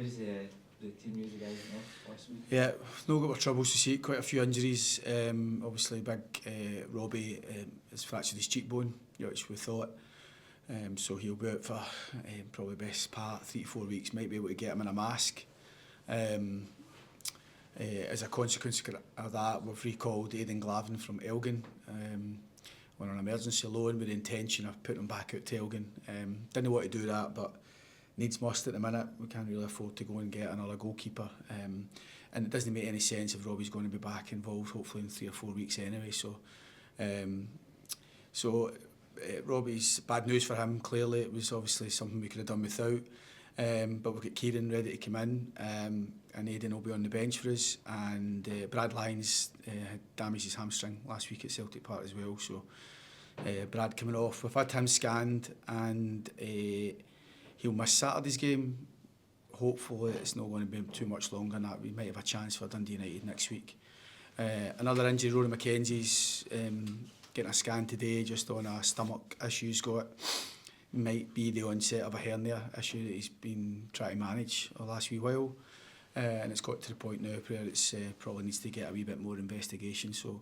How's the team news guys last week? Yeah, no got our troubles to see. Quite a few injuries. Obviously, big Robbie has fractured his cheekbone, which we thought. So he'll be out for probably best part 3 to 4 weeks. Might be able to get him in a mask. As a consequence of that, we've recalled Aiden Glavin from Elgin. On an emergency loan with the intention of putting him back out to Elgin. Didn't want to do that, but needs must at the minute. We can't really afford to go and get another goalkeeper. And it doesn't make any sense if Robbie's going to be back involved, hopefully in 3 or 4 weeks anyway. So Robbie's bad news for him. Clearly, it was obviously something we could have done without. But we've got Kieran ready to come in, and Aiden will be on the bench for us. And Brad Lyons had damaged his hamstring last week at Celtic Park as well. So Brad coming off. We've had him scanned, and he'll miss Saturday's game. Hopefully it's not going to be too much longer than that. We might have a chance for Dundee United next week. Another injury, Rory McKenzie's getting a scan today just on a stomach issue he's got. Might be the onset of a hernia issue that he's been trying to manage the last wee while. And it's got to the point now where it's probably needs to get a wee bit more investigation. So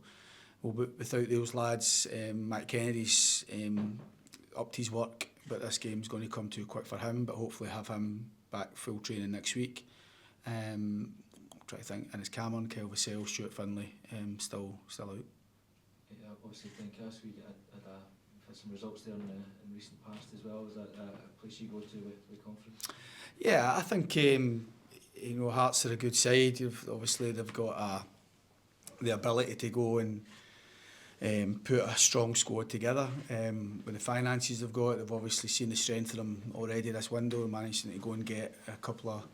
without those lads, Matt Kennedy's upped his work, but this game's going to come too quick for him. But hopefully have him back full training next week. Try to think, and it's Cameron, Kyle Vassell, Stuart Finlay still out. Yeah, obviously Tynecastle we had some results there in recent past as well. Is that a place you go to with confidence? Yeah, I think Hearts are a good side. Obviously they've got the ability to go and put a strong squad together. With the finances they've got, they've obviously seen the strength of them already this window, managing to go and get a couple of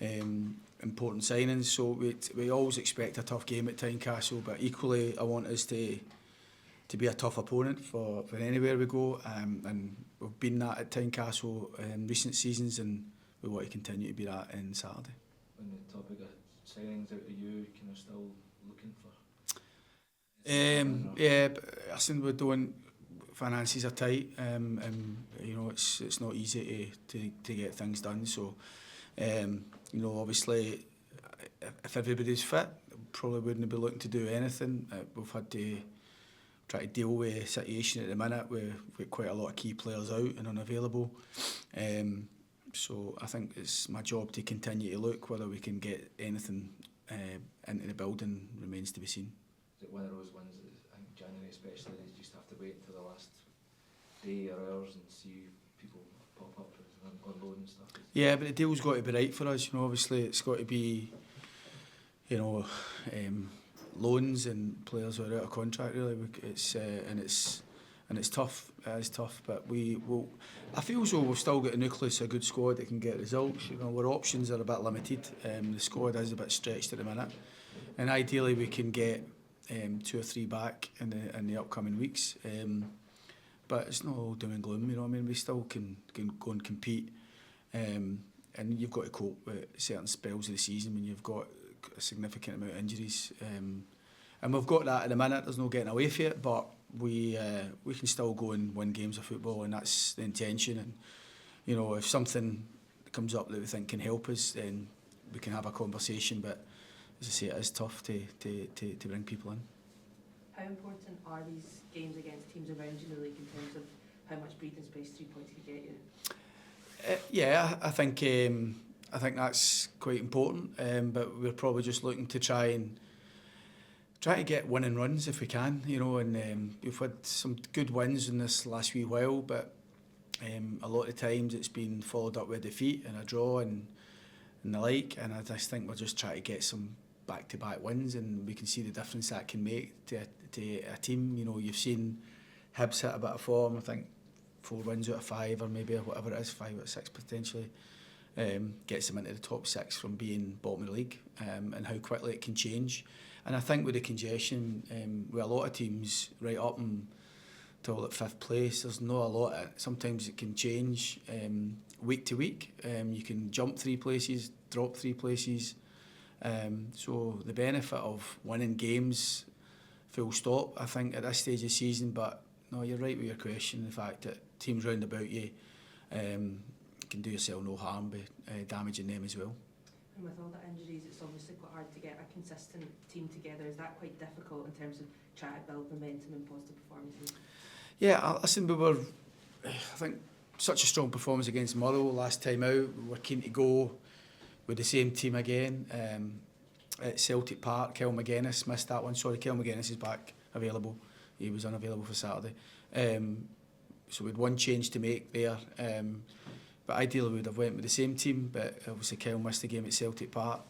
important signings. So we always expect a tough game at Tynecastle, but equally I want us to be a tough opponent for anywhere we go. And we've been that at Tynecastle in recent seasons, and we want to continue to be that in Saturday. On the topic of signings, are you kind of still looking for? Yeah, but listen, we don't. Finances are tight, and it's not easy to get things done. So, obviously, if everybody's fit, probably wouldn't be looking to do anything. We've had to try to deal with a situation at the minute where we've got quite a lot of key players out and unavailable. So I think it's my job to continue to look. Whether we can get anything into the building remains to be seen. Is it one of those ones that I think January especially, you just have to wait until the last day or hours and see people pop up on loan and stuff? Yeah, but the deal's got to be right for us. Obviously it's got to be, loans and players who are out of contract. Really, it's tough. It's tough, but I feel as though we've still got a nucleus, a good squad that can get results. Our options are a bit limited. The squad is a bit stretched at the minute, and ideally we can get 2 or 3 back in the upcoming weeks. But it's not all doom and gloom. We still can go and compete, and you've got to cope with certain spells of the season when you've got a significant amount of injuries. And we've got that at the minute. There's no getting away from it, but we can still go and win games of football, and that's the intention. And if something comes up that we think can help us, then we can have a conversation. But as I say, it is tough to bring people in. How important are these games against teams around you in the league in terms of how much breathing space 3 points could get you? Yeah, I think that's quite important. But we're probably just looking to try to get winning runs if we can. And we've had some good wins in this last wee while, but a lot of times it's been followed up with a defeat and a draw and the like. And I just think we're just trying to get some back-to-back wins, and we can see the difference that can make to a team. You've seen Hibs hit a bit of form. I think 4 wins out of 5, or maybe whatever it is, 5 out of 6 potentially, gets them into the top 6 from being bottom of the league, and how quickly it can change. And I think with the congestion, with a lot of teams right up until at 5th place, there's not a lot. Sometimes it can change week to week. You can jump 3 places, drop 3 places. So the benefit of winning games, full stop, I think at this stage of the season. But no, you're right with your question. The fact that teams round about you can do yourself no harm by damaging them as well. And with all the injuries, it's obviously quite hard to get a consistent team together. Is that quite difficult in terms of trying to build momentum and positive performances? Yeah, listen, we were, I think, such a strong performance against Motherwell last time out. We were keen to go with the same team again at Celtic Park. Kel McGuinness missed that one. Sorry, Kel McGuinness is back available. He was unavailable for Saturday. So we had one change to make there. But ideally we would have went with the same team, but obviously Kel missed the game at Celtic Park.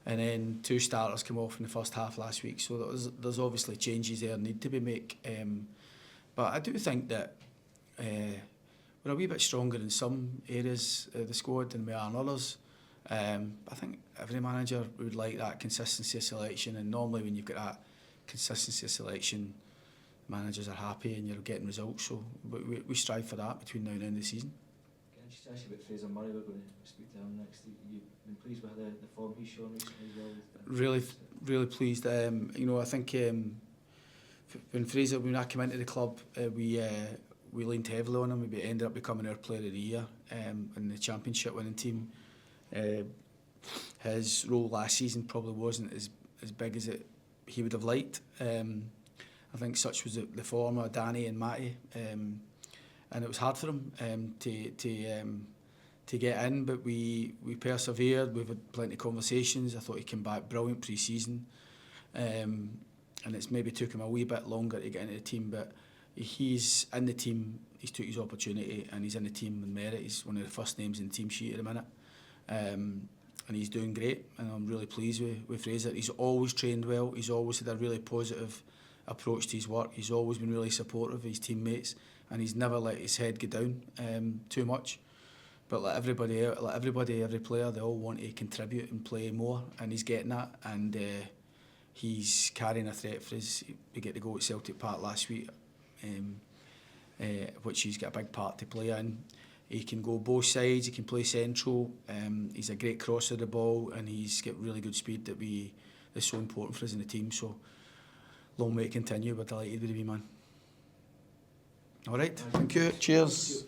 And then 2 starters came off in the first half last week, so there's obviously changes there need to be made. But I do think that we're a wee bit stronger in some areas of the squad than we are in others. I think every manager would like that consistency of selection, and normally when you've got that consistency of selection, managers are happy and you're getting results. So we strive for that between now and the end of the season. Can I just ask you about Fraser Murray? We're going to speak to him next. You've been pleased with the form he's shown recently as well? Really pleased. You know, I think when I came into the club, we leaned heavily on him. We ended up becoming our Player of the Year in the Championship winning team. His role last season probably wasn't as big as he would have liked. I think such was the form of Danny and Matty, and it was hard for him to get in, but we persevered. We've had plenty of conversations. I thought he came back brilliant pre-season, and it's maybe took him a wee bit longer to get into the team, but he's in the team. He's took his opportunity and he's in the team with merit. He's one of the first names in the team sheet at the minute, and he's doing great, and I'm really pleased with Fraser. He's always trained well. He's always had a really positive approach to his work. He's always been really supportive of his teammates, and he's never let his head go down too much. But like everybody, every player, they all want to contribute and play more, and he's getting that, and he's carrying a threat for us. We get to go at Celtic Park last week, which he's got a big part to play in. He can go both sides, he can play central, he's a great crosser of the ball, and he's got really good speed that is so important for us in the team. So long may it continue, we're delighted with the wee man. All right, thank you. Cheers.